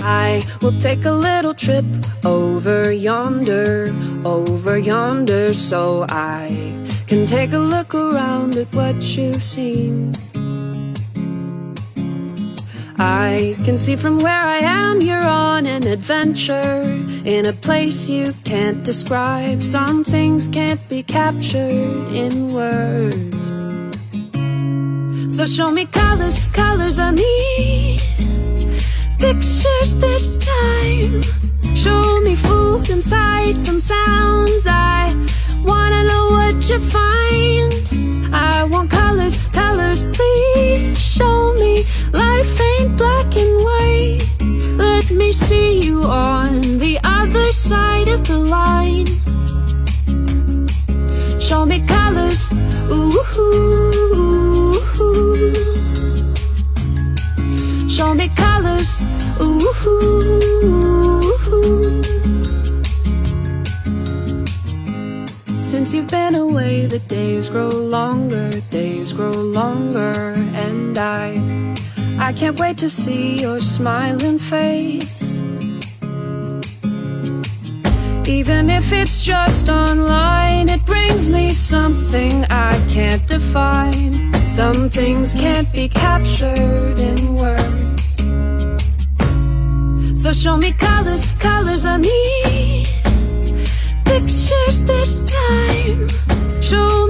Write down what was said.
I will take a little trip over yonder, so I can take a look around at what you've seen. I can see from where I am you're on an adventure, in a place you can't describe. Some things can't be captured in words. So show me colors, colors I need, pictures this time. Show me food and sights and sounds. I wanna know what you find. I want colors, colors, please. Show me life ain't black and white. Let me see you on the other side of the line. Show me colors, ooh. Show me colors, ooh. Since you've been away, the days grow longer, and I can't wait to see your smiling face. Even if it's just online, it brings me something I can't define. Some things can't be captured in words. So show me colors, colors I need, pictures this time. Show